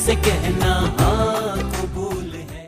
से कहना हाँ कबूल है।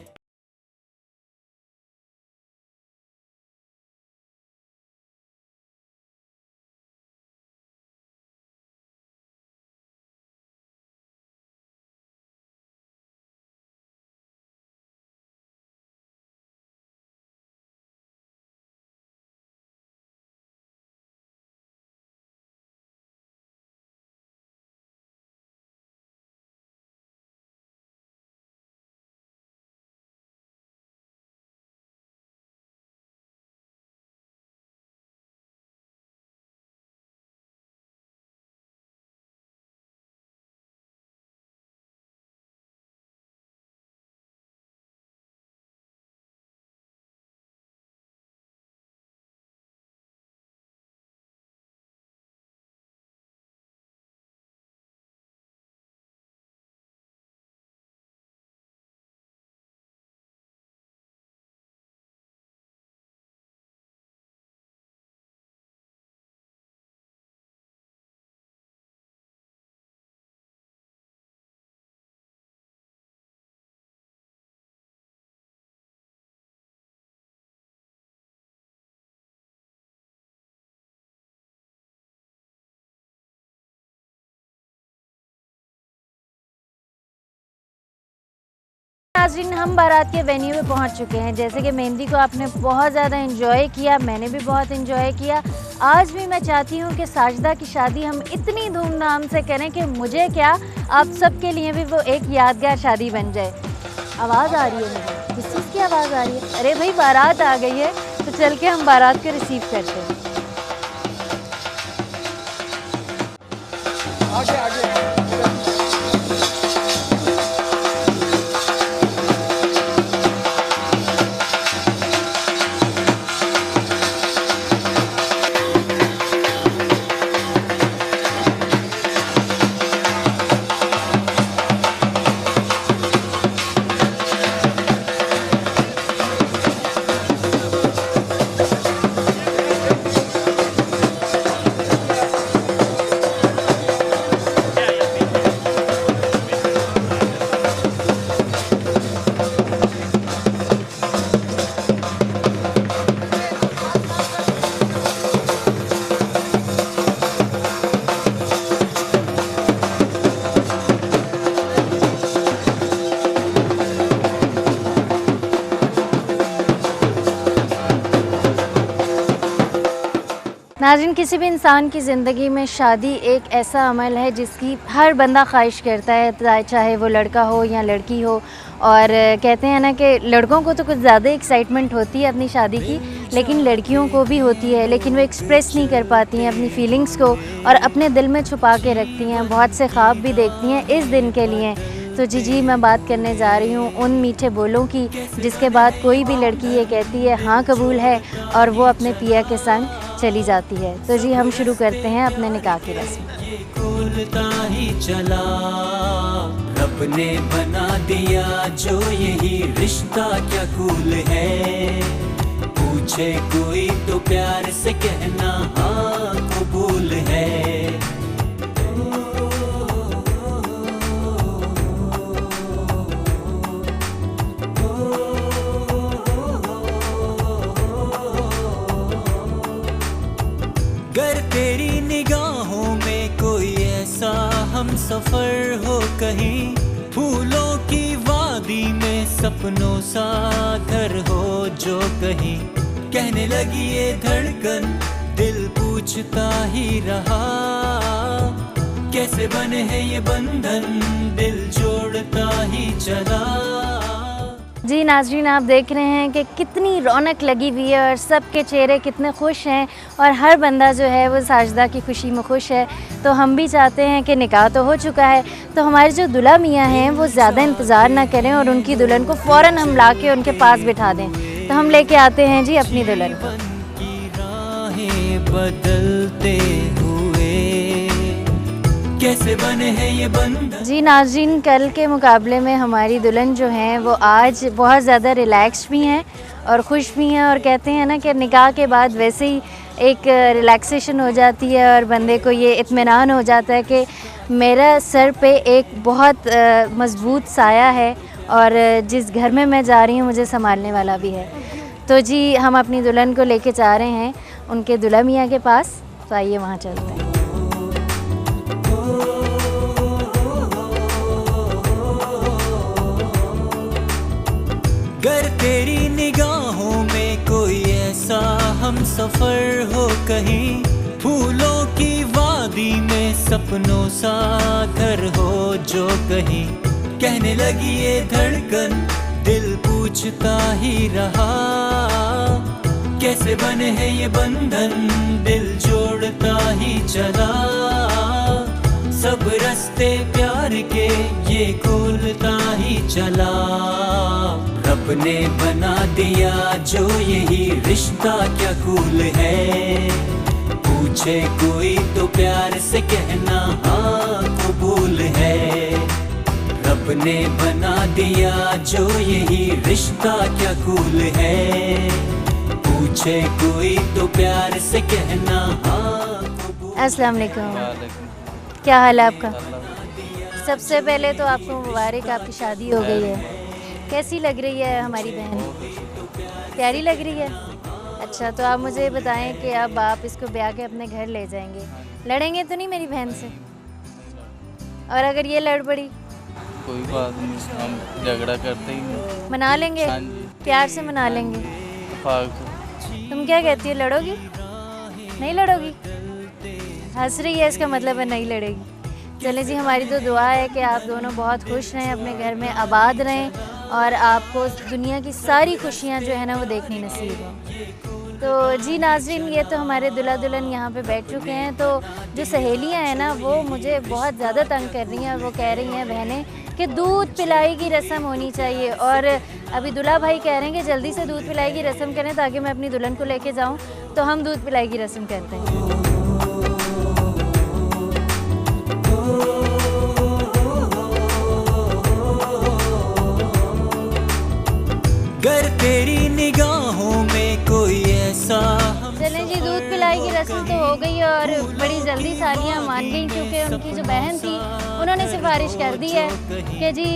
नाज़रीन, हम बारात के वेन्यू पे पहुंच चुके हैं। जैसे कि मेहंदी को आपने बहुत ज़्यादा एंजॉय किया, मैंने भी बहुत एंजॉय किया। आज भी मैं चाहती हूं कि साजिदा की शादी हम इतनी धूमधाम से करें कि मुझे क्या, आप सब के लिए भी वो एक यादगार शादी बन जाए। आवाज़ आ रही है मुझे, किस चीज़ की आवाज़ आ रही है? अरे भाई, बारात आ गई है, तो चल के हम बारात को रिसीव करते हैं। आगे आगे नाज़रीन, किसी भी इंसान की ज़िंदगी में शादी एक ऐसा अमल है जिसकी हर बंदा ख्वाहिश करता है, चाहे वो लड़का हो या लड़की हो। और कहते हैं ना कि लड़कों को तो कुछ ज़्यादा एक्साइटमेंट होती है अपनी शादी की, लेकिन लड़कियों को भी होती है, लेकिन वो एक्सप्रेस नहीं कर पाती हैं अपनी फ़ीलिंग्स को और अपने दिल में छुपा के रखती हैं। बहुत से ख्वाब भी देखती हैं इस दिन के लिए। तो जी मैं बात करने जा रही हूँ उन मीठे बोलों की जिसके बाद कोई भी लड़की ये कहती है हाँ कबूल है और वो अपने पिया के संग चली जाती है। तो जी हम शुरू करते हैं अपने निकाह की रस्म। ही चला रब ने बना दिया जो यही रिश्ता क्या कूल है। पूछे कोई तो प्यार से कहना हाँ कबूल है। गर तेरी निगाहों में कोई ऐसा हम सफर हो कहीं, फूलों की वादी में सपनों सा घर हो जो कहीं, कहने लगी ये धड़कन दिल पूछता ही रहा, कैसे बने हैं ये बंधन दिल जोड़ता ही चला। जी नाज़रीन, आप देख रहे हैं कि कितनी रौनक लगी हुई है और सबके चेहरे कितने खुश हैं और हर बंदा जो है वो साजिदा की खुशी में खुश है। तो हम भी चाहते हैं कि निकाह तो हो चुका है, तो हमारे जो दुल्हा मियाँ हैं वो ज़्यादा इंतज़ार ना करें और उनकी दुल्हन को फ़ौरन हम ला के उनके पास बिठा दें। तो हम लेके आते हैं जी अपनी दुल्हन को। बदलते हुए कैसे बने हैं ये बंधन। जी नाज़रीन, कल के मुकाबले में हमारी दुल्हन जो हैं वो आज बहुत ज़्यादा रिलैक्स भी हैं और ख़ुश भी हैं और कहते हैं ना कि निकाह के बाद वैसे ही एक रिलैक्सेशन हो जाती है और बंदे को ये इत्मीनान हो जाता है कि मेरा सर पे एक बहुत मज़बूत साया है और जिस घर में मैं जा रही हूँ मुझे संभालने वाला भी है। तो जी हम अपनी दुल्हन को लेके जा रहे हैं उनके दूल्हा मियाँ के पास, तो आइए वहाँ चलते हैं। गर तेरी निगाहों में कोई ऐसा हम सफर हो कहीं, फूलों की वादी में सपनों सा घर हो जो कहीं, कहने लगी ये धड़कन दिल पूछता ही रहा, कैसे बने हैं ये बंधन दिल जोड़ता ही चला, सब रास्ते प्यार के ये खोलता ही चला, रब ने बना दिया जो यही रिश्ता क्या कूल है, पूछे कोई तो प्यार से कहना हाँ कबूल है, रब ने बना दिया जो यही रिश्ता क्या कूल है, पूछे कोई तो प्यार से कहना हाँ कबूल। अस्सलाम वालेकुम, क्या हाल है आपका? सबसे पहले तो आपको मुबारक, आपकी शादी हो गई है। कैसी लग रही है हमारी बहन? प्यारी लग रही है। अच्छा, तो आप मुझे बताएं कि अब आप इसको ब्याह के अपने घर ले जाएंगे, लड़ेंगे तो नहीं मेरी बहन से? और अगर ये लड़ पड़ी? कोई बात नहीं, हम झगड़ा करते ही नहीं। मना लेंगे? हाँ जी, प्यार से मना लेंगे। तुम क्या कहती हो, लड़ोगी? नहीं लड़ोगी? हंस रही है, इसका मतलब है नहीं लड़ेगी। चले जी, हमारी तो दुआ है कि आप दोनों बहुत खुश रहें, अपने घर में आबाद रहें और आपको दुनिया की सारी खुशियाँ जो है ना वो देखनी नसीब हो। तो जी नाज़रीन, ये तो हमारे दूल्हा दुल्हन यहाँ पे बैठ चुके हैं। तो जो सहेलियाँ हैं ना वो मुझे बहुत ज़्यादा तंग कर रही हैं और वो कह रही हैं बहनें कि दूध पिलाई की रस्म होनी चाहिए, और अभी दूल्हा भाई कह रहे हैं कि जल्दी से दूध पिलाई की रस्म करें ताकि मैं अपनी दुल्हन को लेके जाऊँ। तो हम दूध पिलाई की रस्म करते हैं। गर तेरी निगाहों में कोई ऐसा। चलें जी, दूध पिलाई की रस्म तो हो गई और बड़ी जल्दी सालियाँ मान गई, क्योंकि उनकी जो बहन थी उन्होंने सिफारिश कर दी है कि जी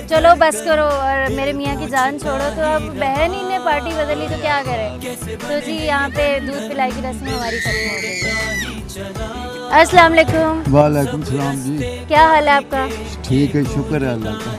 चलो बस करो और मेरे मियाँ की जान छोड़ो। तो अब बहन ही ने पार्टी बदली तो क्या करें। तो जी यहाँ पे दूध पिलाई की रस्म हमारी खत्म हो गई। अस्सलाम वालेकुम। वालेकुम सलाम जी। क्या हाल है आपका? ठीक है, शुक्र है अल्लाह का।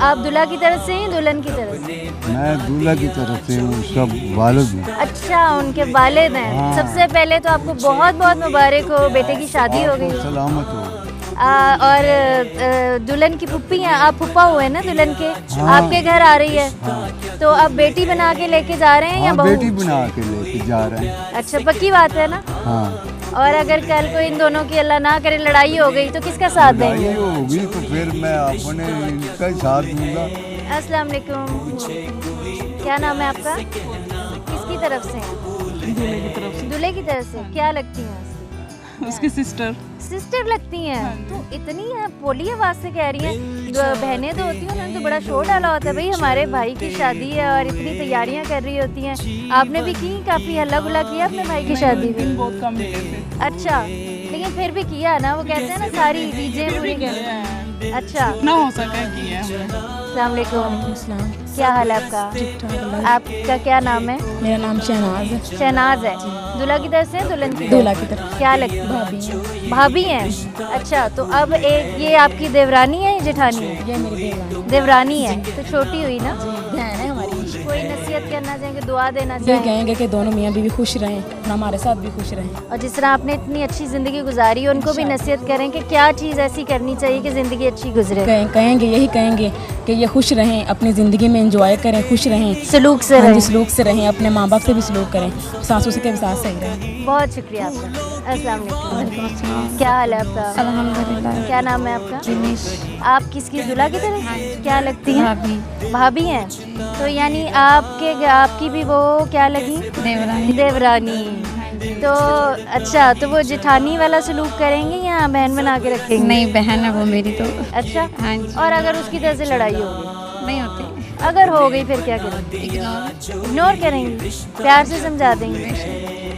आप दूल्हा की तरफ से हैं दुल्हन की तरफ से? मैं दूल्हा की तरफ से हूँ, सब वालिद हूँ। अच्छा, उनके वालिद हैं। हाँ। सबसे पहले तो आपको बहुत बहुत मुबारक हो, बेटे की शादी हो गई। सलामत हो। और दुल्हन की फुप्पी हैं आप, फुप्पा हुए ना दुल्हन के। हाँ। आपके घर आ रही है। तो अब बेटी बना के लेके जा रहे हैं या हाँ, बहू? बेटी बना के लेके जा रहे हैं। अच्छा, पक्की बात है ना? हाँ। और अगर कल को इन दोनों की अल्लाह ना करे लड़ाई हो गई तो किसका साथ देंगे? लड़ाई होगी तो फिर मैं अपने इनका ही साथ दूंगा। अस्सलाम वालेकुम। क्या नाम है आपका? किसकी तरफ से हैं? दूल्हे की तरफ दूल्हे की तरफ से। क्या लगती हैं से उसकी सिस्टर। सिस्टर लगती हैं? तो इतनी पोली आवाज़ से कह रही हैं। बहनें तो होती हैं उन्होंने तो बड़ा शोर डाला होता है, भाई हमारे भाई की शादी है और इतनी तैयारियां कर रही होती हैं। आपने भी की? काफ़ी हल्ला गुल्ला किया अपने भाई की शादी में? दिन बहुत कम मिले थे। अच्छा, लेकिन फिर भी किया ना, वो कहते हैं ना सारी डीजे पूरी कर। अच्छा, ना हो सका किया हमने। अस्सलाम वालेकुम। क्या हाल है आपका? आपका क्या नाम है? मेरा नाम शहनाज है। शहनाज है। दूल्हा की तरफ से दुल्हन की? दूल्हा की तरफ। क्या लगती है? भाभी है। भाभी हैं। अच्छा, तो अब एक ये आपकी देवरानी है या जेठानी है? ये मेरी देवरानी देवरानी है। तो छोटी हुई ना? बहन है हमारी। कोई नसीहत करना चाहेंगे, दुआ देना ये चाहेंगे? कहेंगे कि दोनों मियाँ बीवी खुश रहें और हमारे साथ भी खुश रहें। और जिस तरह आपने इतनी अच्छी ज़िंदगी गुजारी है उनको भी नसीहत करें कि क्या चीज़ ऐसी करनी चाहिए कि ज़िंदगी अच्छी गुजरे। कहेंगे यही कहेंगे कि ये खुश रहें, अपनी ज़िंदगी में एंजॉय करें, खुश रहें, सलूक से हाँ जी, रहें। सलूक से रहें, अपने माँ बाप से भी सलूक करें, सासू से के भी साथ सही रहें। बहुत शुक्रिया आपका। अस्सलाम वालेकुम। क्या हाल है आपका? अल्हम्दुलिल्लाह। क्या नाम है आपका? आप किसकी दूल्हा की तरफ? क्या लगती हैं? भाभी हैं। तो यानी आपकी भी वो क्या लगी? देवरानी। देवरानी। तो अच्छा, तो वो जेठानी वाला सलूक करेंगे या बहन बना के रखेंगे? नहीं, बहन है वो मेरी तो। अच्छा, हाँ जी। और अगर उसकी तरफ से लड़ाई होगी? नहीं होती। अगर हो गई फिर क्या करेंगे? इग्नोर। इग्नोर करेंगे, प्यार से समझा देंगे।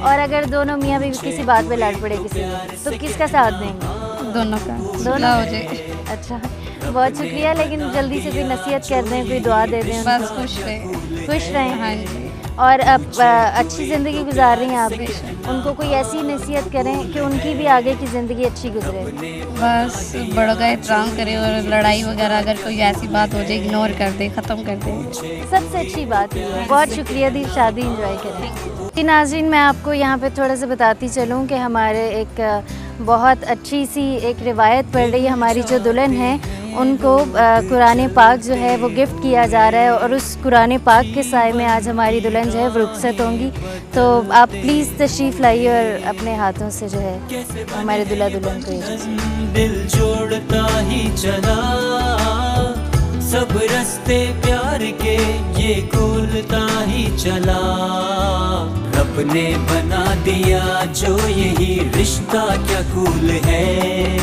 और अगर दोनों मियाँ बीवी किसी बात पे लड़ पड़े किसी से, तो किसका साथ देंगे? दोनों का दोनों हो जाए, अच्छा, बहुत शुक्रिया। लेकिन जल्दी से कोई नसीहत कर दें, कोई दुआ दे दें, बस खुश रहे। खुश रहें। हाँ जी, और अब अच्छी ज़िंदगी गुजार रही हैं आप भी, उनको कोई ऐसी नसीहत करें कि उनकी भी आगे की ज़िंदगी अच्छी गुजरे। बस बड़ों का एहतराम करें और लड़ाई वगैरह अगर कोई ऐसी बात हो जाए इग्नोर कर दे, ख़त्म कर दे। सबसे अच्छी बात ये है। बहुत शुक्रिया दी, शादी इंजॉय करें। जी नाज़रीन, मैं आपको यहाँ पे थोड़ा सा बताती चलूँ कि हमारे एक बहुत अच्छी सी एक रिवायत पड़ रही है। हमारी जो दुल्हन है उनको कुरान पाक जो है वो गिफ्ट किया जा रहा है, और उस कुरान पाक के साए में आज हमारी दुल्हन जो है वो रुखसत होंगी। तो आप प्लीज़ तशरीफ़ लाइए और अपने हाथों से जो है हमारे दुल्हा दुल्हन को ये दिल जोड़ता ही चला, सब रास्ते प्यार के ये खोलता ही चला, रब ने बना दिया जो यही रिश्ता क्या कूल है,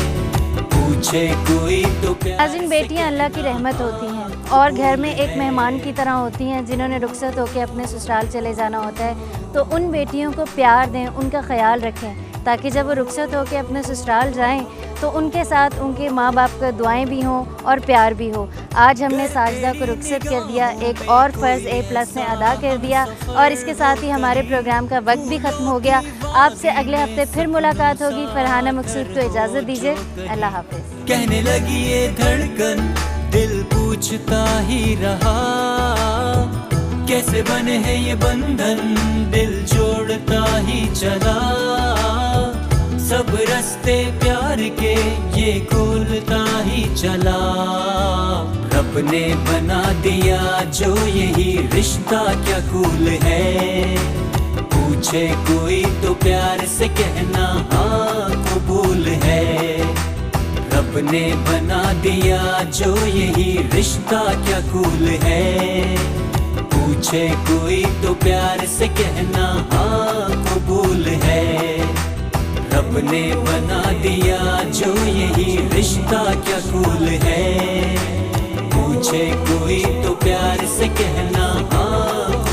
पूछे कोई तो नाज़रीन, बेटियां अल्लाह की रहमत होती हैं और घर में एक मेहमान की तरह होती हैं जिन्होंने रुखसत होकर अपने ससुराल चले जाना होता है। तो उन बेटियों को प्यार दें, उनका ख्याल रखें, ताकि जब वो रुखसत होकर अपने ससुराल जाएं तो उनके साथ उनके माँ बाप का दुआएं भी हों और प्यार भी हो। आज हमने साजिदा को रुखसत कर दिया, एक और फ़र्ज़ A+ ने अदा कर दिया, और इसके साथ ही हमारे प्रोग्राम का वक्त भी ख़त्म हो गया। आपसे अगले हफ्ते फिर मुलाकात होगी। फरहाना मकसूद को इजाज़त दीजिए, अल्लाह हाफ़िज़। कहने लगी ये धड़कन, दिल पूछता ही रहा, कैसे बने हैं ये बंधन, दिल जोड़ता ही चला, सब रास्ते प्यार के ये खोलता ही चला, रब ने बना दिया जो यही रिश्ता क्या कूल है, पूछे कोई तो प्यार से कहना हाँ कबूल है, रब ने बना दिया जो यही रिश्ता क्या कूल है, पूछे कोई तो प्यार से कहना हाँ कबूल है, रब ने बना दिया जो यही रिश्ता क्या कूल है, पूछे कोई तो प्यार से कहना हाँ